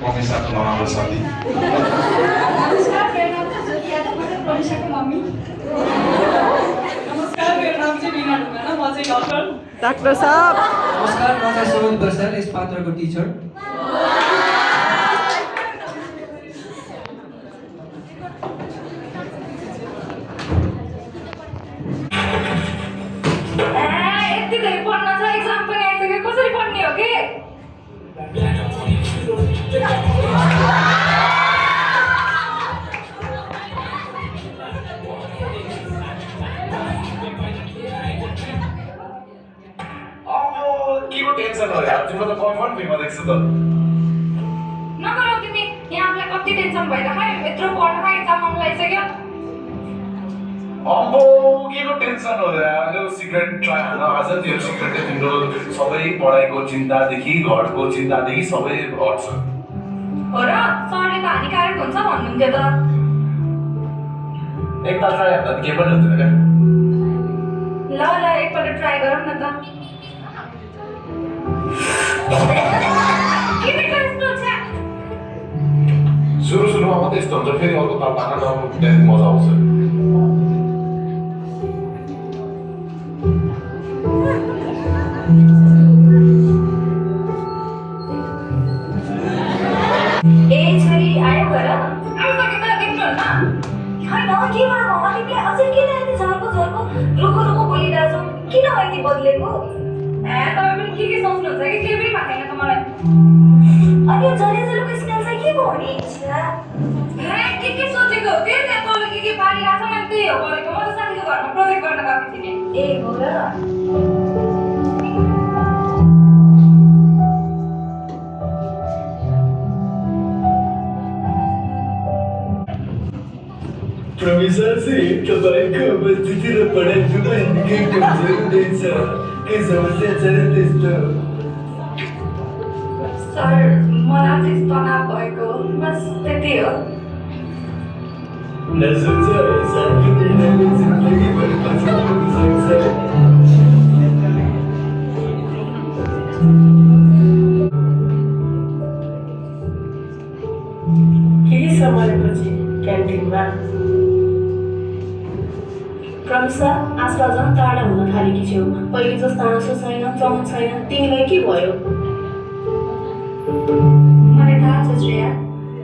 प्रमिसाको नराम्रो साथी। नमस्कार, मेरो नाम चाहिँ ज्योति यादव, म चाहिँ प्रमिसाको मम्मी। नमस्कार, मेरो नाम चाहिँ मीना ढुङ्गाना, म चाहिँ डाक्टर साहब। नमस्कार, म चाहिँ सुमन बस्याल, यस पात्रको टिचर। यति धेरै पढ्न छ, एक्जाम पनि आइसक्यो, कसरी पढ्ने हो के? के को टेन्सन हो यार, तिम्रो त कन्फर्म फिल्ममा देख्छु त। नगरौ तिमी, यहाँ आफूलाई कति टेन्सन भइरहेको, यत्रो पढ्न एक्जाम आउनु लागिसक्यो। अम्बो के को टेन्सन हो यार, यो सिक्रेट ट्राई आज त्यो सिक्रेटले तिम्रो सबै पढाइको चिन्तादेखि घरको चिन्तादेखि सबै हट्छ। हो र, सरले त हानिकारक हुन्छ भन्नुहुन्थ्यो त। एकताल ट्राई हाल्दा त केही पनि हुँदैन क्या। ल ल, एकपल्ट ट्राई गरौँ न त। के बिग्रियो यस्तो छ? सुरुमा मात्रै यस्तो हुन्छ, फेरि अर्को ताल ताना त्यहाँदेखि मजा आउँछ। ए छोरी, आयो घर? आइसके त देख्नुहुन्न? होइन, के भएको? तिमीले अझै किन यति झर्को रुखो बोलिरहेछौ? किन यति बदलेको? तपाईँ पनि के सोच्नुहुन्छ कि केही पनि भएको छैन त मलाई। अनि यो जलेको स्मेल चाहिँ के भयो नि? के सोचेको हो? त्यही त्यहाँ तँले के पारिरहेको छ, मैले त्यही हो गरेको। म त साथीको घरमा प्रोजेक्ट गर्न गएको थिएँ। ए हो र? प्रमिसा से तपाईँको उपस्थिति र पढाइमा निकै कमजोर हुँदैछ। के समस्या छ र त्यस्तो? सर, मलाई त्यस्तो तनाव भएको, बस त्यति हो। नसोच, सानो निर्णयले जिन्दगीभर पछि पुग्न सक्छ। केही समयपछि क्यान्टिनमा प्रमिसा आजकल झन् टाढा हुन थालेकी छेउ। पहिले जस्तो हाँसो छैन, चमक छैन। तिमीलाई के भयो? मलाई थाहा छ श्रेया,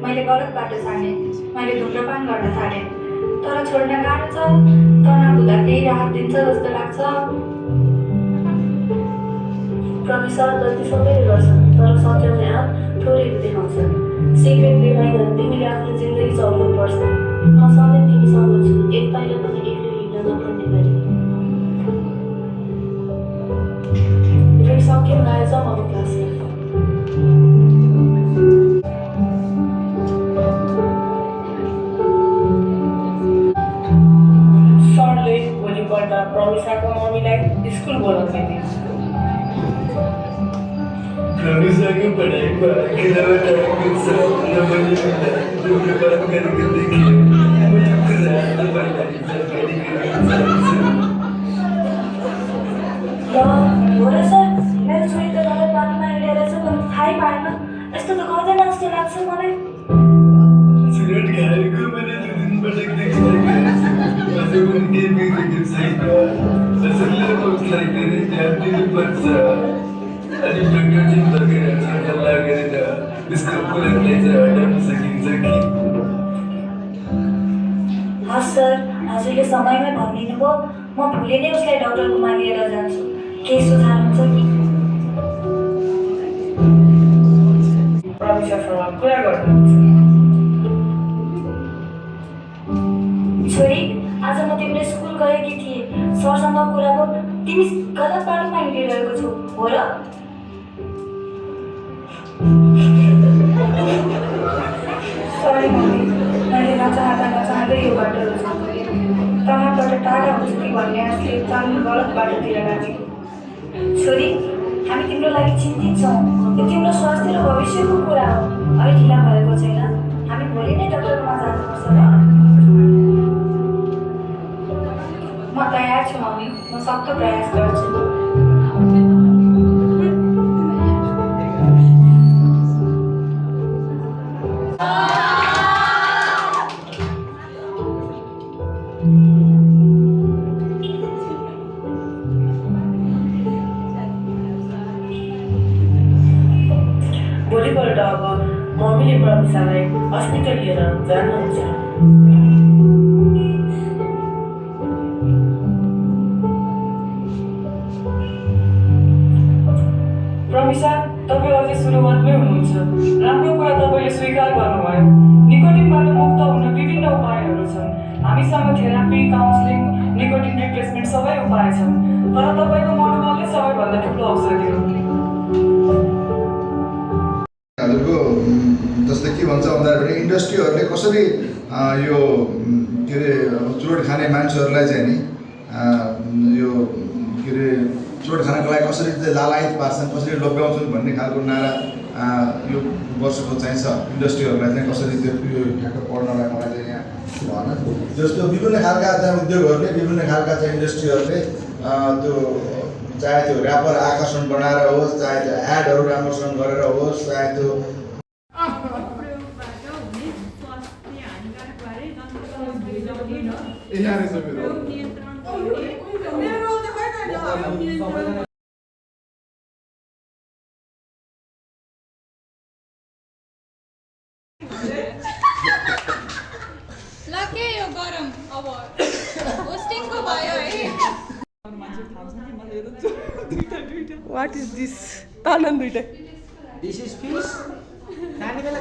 मैले गलत बाटो छाडेँ। मैले धुम्रपान गर्न थालेँ, तर छोड्न गाह्रो छ। तनाव हुँदा केही राहत दिन्छ जस्तो लाग्छ। प्रमिसा, गल्ती सबैले गर्छन्, तर सच्याउने आँप थोरैले देखाउँछ। सिक्रेट देखाइकन तिमीले आफ्नो जिन्दगी चलाउनु पर्छ। म सधैँ तिमीसँग छु, एक पाइला पनि एक्लै हिँड्न नपर्ने गरी। ब्रेक सक्यो आएछ मको क्लासमा। सरले भोलिपल्ट प्रमिसाको मम्मीलाई स्कुल बोलाउँदै थिए। प्रमिसाको पढाइमा गिरावट आएको छ। नभनी धुम्रपान गरेको देखेँ। म यो कुरा तपाईँलाई जानकारी गराउन चाहन्छु। ल, हो र सर, मेरो छोरी त गलत बाटोमा हिँडेर छ भने थाहै पाएन। यस्तो त गर्दैन जस्तो लाग्छ मलाई। सिगरेट खाएको मैले 2 दिनबाट देखिरहेको छु। अझै पनि केही बिग्रेको छैन। त्यसैले उसलाई धेरै ध्यान दिनुपर्छ। अनि डक्टरले लगेर सल्लाह गरेर उसको कुरालाई चाहिँ हटाउन सकिन्छ कि? हस् सर, हजुरले समयमै भनिदिनु भयो। म भोलि नै उसलाई डक्टरकोमा लिएर जान्छु। केही सुधार हुन्छ कि? प्रमिसासँग कुरा गर्नुहुन्छ। छोरी, आज म तिम्रो स्कुल गएकी थिएँ। सरसँग कुरा भयो, तिमी गलत बाटोमा हिँडिरहेको छौ, हो र? सरी मम्मी, मैले नचाहँदै यो बाटो तनावबाट टाढा हुन्छ कि भन्ने आशले जान्नु गलत बाटोतिर लागेको। छोरी, हामी तिम्रो लागि चिन्तित छौँ। यो तिम्रो स्वास्थ्य र भविष्यको कुरा हो। अहिले ढिला भएको छैन। हामी भोलि नै डक्टरकोमा जानुपर्छ र? म तयार छु मम्मी, म सक्दो प्रयास गर्छु। प्रमिसालाई हस्पिटल लिएर जानुहुन्छ। प्रमिसा, तपाईँ अझै सुरुवातमै हुनुहुन्छ। राम्रो कुरा तपाईँले स्वीकार गर्नुभयो। निकोटिनबाट मुक्त हुन विभिन्न उपायहरू छन्। हामीसँग थेरापी, काउन्सिलिङ, निकोटिन रिप्लेसमेन्ट सबै उपाय छन्। तर तपाईँको मनोबलले सबैभन्दा ठुलो औषधि हो। हजुरको जस्तै के भन्छ भन्दाखेरि इन्डस्ट्रीहरूले कसरी यो के अरे चुरोट खाने मान्छेहरूलाई चाहिँ नि यो के अरे चुरोट खानको लागि कसरी चाहिँ लालायत पार्छन्, कसरी लोभ्याउँछन् भन्ने खालको नारा यो वर्षको चाहिन्छ इन्डस्ट्रीहरूलाई चाहिँ कसरी त्यो यो ठ्याक्क पढ्नलाई मलाई चाहिँ यहाँ भन। जस्तो विभिन्न खालका चाहिँ उद्योगहरूले, विभिन्न खालका चाहिँ इन्डस्ट्रीहरूले त्यो चाहे त्यो ऱ्यापर आकर्षण बनाएर होस्, चाहे त्यो एडहरू राम्रोसँग गरेर होस्, चाहे त्यो लके यो गरम अब होस्टिङको भयो है। What is this? तानन दुईटै। This is fish. खाने बेला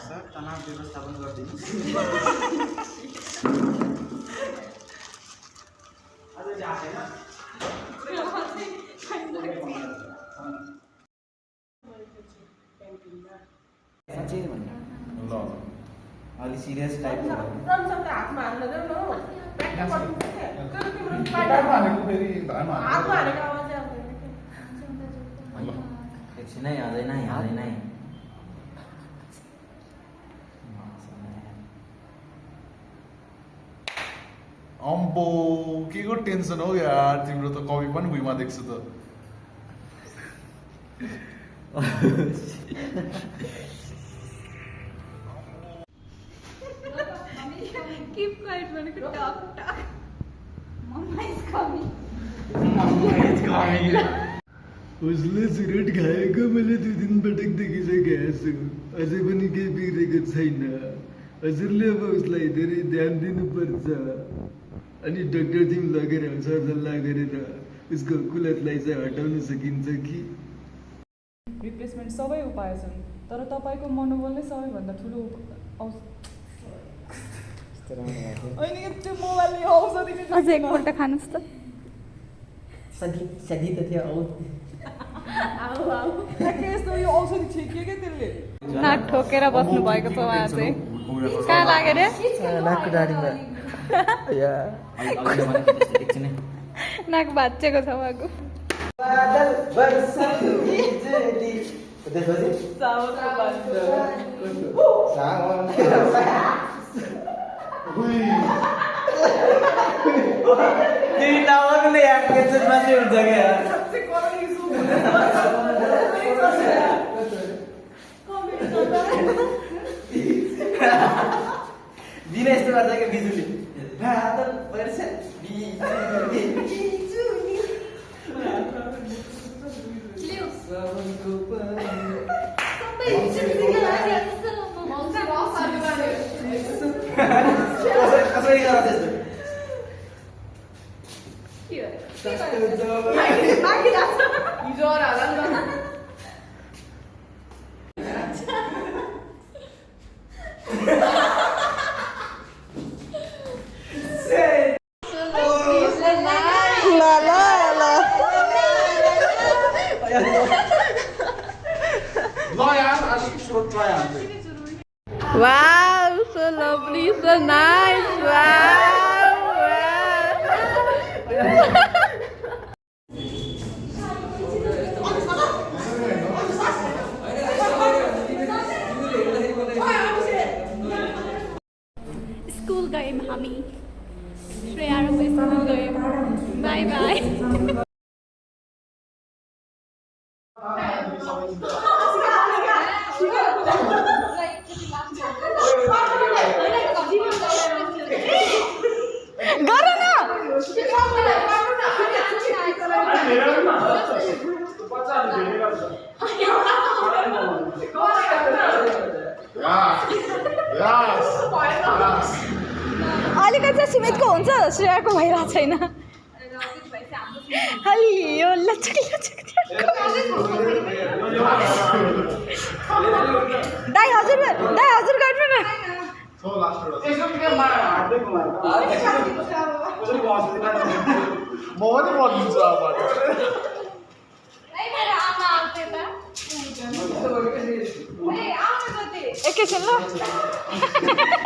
सर तनाव व्यवस्थापन गरिदिनु। साँच्चै भन्नु अलि सिरियस टाइपको एकछिनै हाल्दैन अम्बो के को टेन्सन हो यार तिम्रो त कवि पनि भुइँमा देख्छु त। Keep quiet भनेको टक टक। Mama is coming. उसले सिगरेट खाएको मैले 2 दिन पटक देखिसकेको छु, अझै पनि केही बिग्रेको छैन। हजुरले अब उसलाई धेरै ध्यान दिनुपर्छ अनि डाक्टर टिम लगेर सरसल्लाह गरेर उसको कुलतलाई चाहिँ हटाउन सकिन्छ कि? रिप्लेसमेन्ट सबै उपाय छन्, तर तपाईँको मनोबल नै सबैभन्दा ठुलो होइन त्यो मोबाइलले औषधि अझै एकपल्ट खानुहोस् त। सधी त थियो यस्तो यो औषधि ठिक्यो क्या त्यसले। नाक ठोकेर बस्नु भएको छ उहाँ चाहिँ। कहाँ लाग्यो रे? नाकको डाँडीमा एकछिनै नाक भाँचेको छ उहाँको। बादल बरसाती बिजुली त्यसपछि सावन तिमी नआउनुले यार केचन मात्रै हुन्छ क्या दिन यस्तो गर्छ क्या बिजुली बादल बर्षा बिजुली कसरी गर Wow, so lovely, so nice. Wow, School game, honey. Shreya, school game. Bye bye. र सुमितको हुन्छ श्रेयाको भइरहेको छैन हलियो लचक लचक दाइ हजुर गर्नु न एकैछिन ल